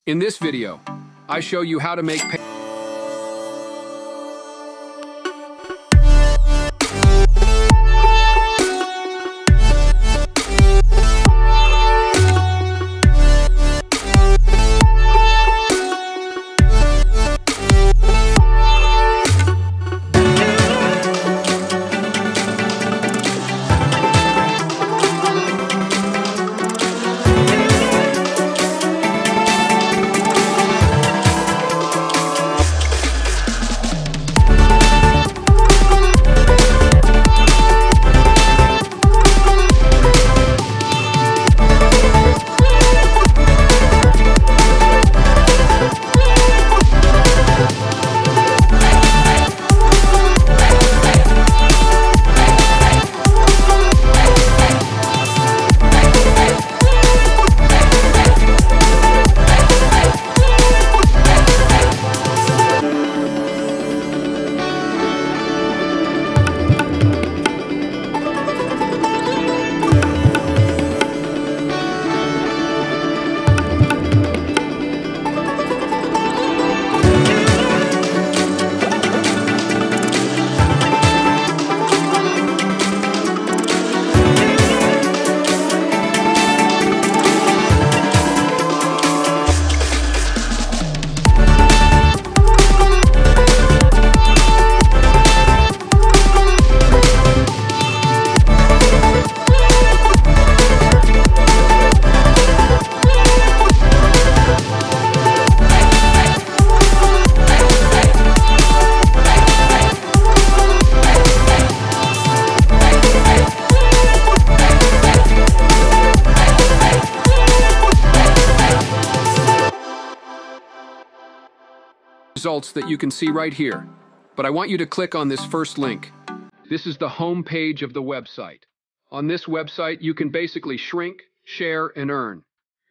In this video, I show you how to make results that you can see right here, but I want you to click on this first link. This is the home page of the website. On this website, you can basically shrink, share, and earn.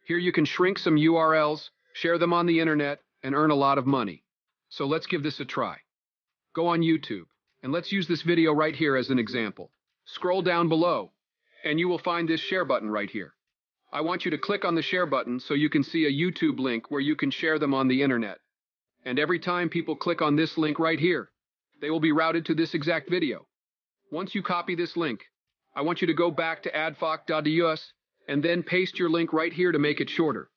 Here you can shrink some URLs, share them on the internet, and earn a lot of money. So let's give this a try. Go on YouTube, and let's use this video right here as an example. Scroll down below, and you will find this share button right here. I want you to click on the share button so you can see a YouTube link where you can share them on the internet. And every time people click on this link right here, they will be routed to this exact video. Once you copy this link, I want you to go back to adfoc.us and then paste your link right here to make it shorter.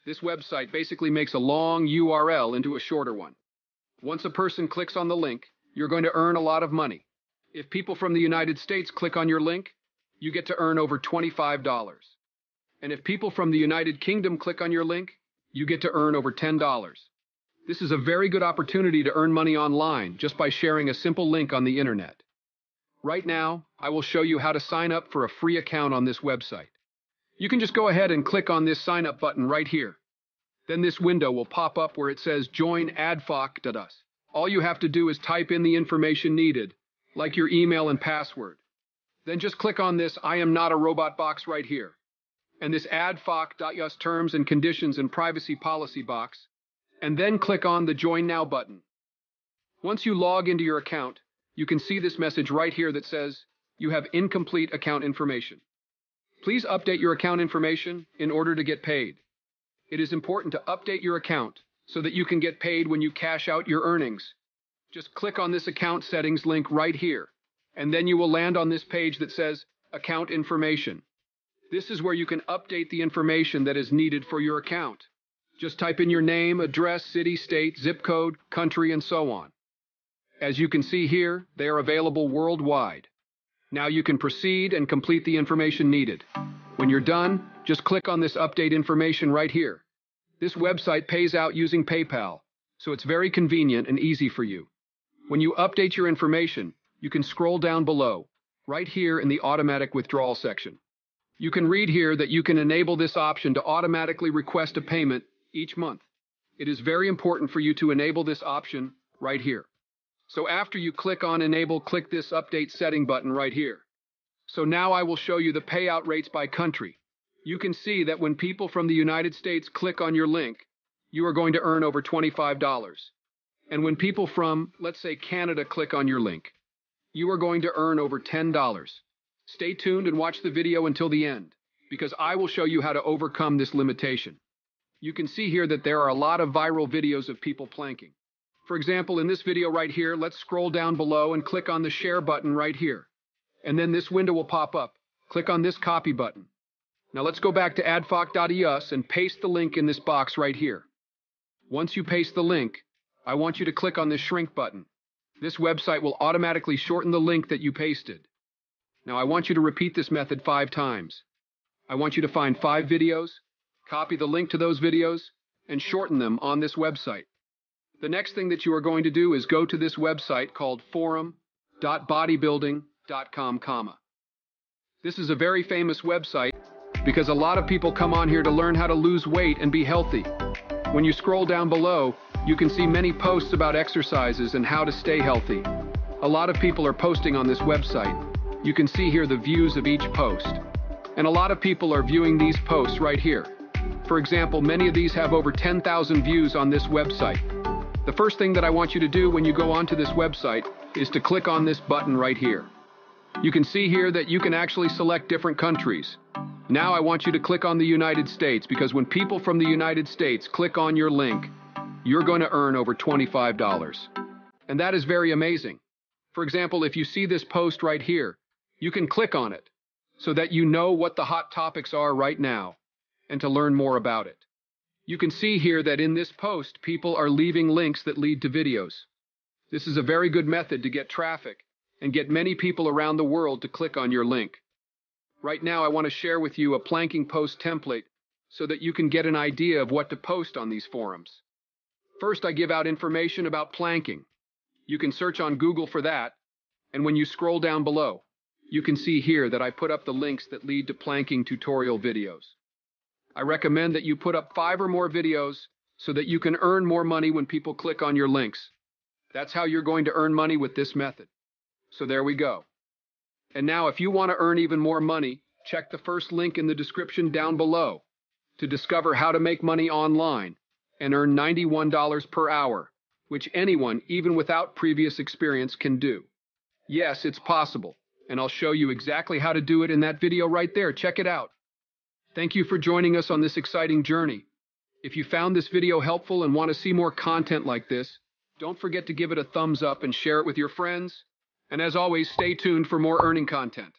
This website basically makes a long URL into a shorter one. Once a person clicks on the link, you're going to earn a lot of money. If people from the United States click on your link, you get to earn over $25. And if people from the United Kingdom click on your link, you get to earn over $10. This is a very good opportunity to earn money online just by sharing a simple link on the internet. Right now, I will show you how to sign up for a free account on this website. You can just go ahead and click on this sign up button right here. Then this window will pop up where it says Join adfoc.us. All you have to do is type in the information needed, like your email and password. Then just click on this I am not a robot box right here, and this adfoc.us terms and conditions and privacy policy box, and then click on the Join Now button. Once you log into your account, you can see this message right here that says, you have incomplete account information. Please update your account information in order to get paid. It is important to update your account so that you can get paid when you cash out your earnings. Just click on this account settings link right here, and then you will land on this page that says Account Information. This is where you can update the information that is needed for your account. Just type in your name, address, city, state, zip code, country, and so on. As you can see here, they are available worldwide. Now you can proceed and complete the information needed. When you're done, just click on this Update Information right here. This website pays out using PayPal, so it's very convenient and easy for you. When you update your information, you can scroll down below, right here in the Automatic Withdrawal section. You can read here that you can enable this option to automatically request a payment each month. It is very important for you to enable this option right here. So after you click on Enable, click this Update Setting button right here. So now I will show you the payout rates by country. You can see that when people from the United States click on your link, you are going to earn over $25. And when people from, let's say, Canada click on your link, you are going to earn over $10. Stay tuned and watch the video until the end, because I will show you how to overcome this limitation. You can see here that there are a lot of viral videos of people planking. For example, in this video right here, let's scroll down below and click on the share button right here. And then this window will pop up. Click on this copy button. Now let's go back to adfoc.eus and paste the link in this box right here. Once you paste the link, I want you to click on this shrink button. This website will automatically shorten the link that you pasted. Now I want you to repeat this method 5 times. I want you to find 5 videos, copy the link to those videos, and shorten them on this website. The next thing that you are going to do is go to this website called forum.bodybuilding.com. This is a very famous website because a lot of people come on here to learn how to lose weight and be healthy. When you scroll down below, you can see many posts about exercises and how to stay healthy. A lot of people are posting on this website. You can see here the views of each post. And a lot of people are viewing these posts right here. For example, many of these have over 10,000 views on this website. The first thing that I want you to do when you go onto this website is to click on this button right here. You can see here that you can actually select different countries. Now I want you to click on the United States because when people from the United States click on your link, you're going to earn over $25. And that is very amazing. For example, if you see this post right here, you can click on it so that you know what the hot topics are right now and to learn more about it. You can see here that in this post, people are leaving links that lead to videos. This is a very good method to get traffic and get many people around the world to click on your link. Right now, I want to share with you a planking post template so that you can get an idea of what to post on these forums. First, I give out information about planking. You can search on Google for that, and when you scroll down below, you can see here that I put up the links that lead to planking tutorial videos. I recommend that you put up 5 or more videos so that you can earn more money when people click on your links. That's how you're going to earn money with this method. So there we go. And now if you want to earn even more money, check the first link in the description down below to discover how to make money online and earn $91 per hour, which anyone, even without previous experience, can do. Yes, it's possible, and I'll show you exactly how to do it in that video right there. Check it out. Thank you for joining us on this exciting journey. If you found this video helpful and want to see more content like this, don't forget to give it a thumbs up and share it with your friends. And as always, stay tuned for more earning content.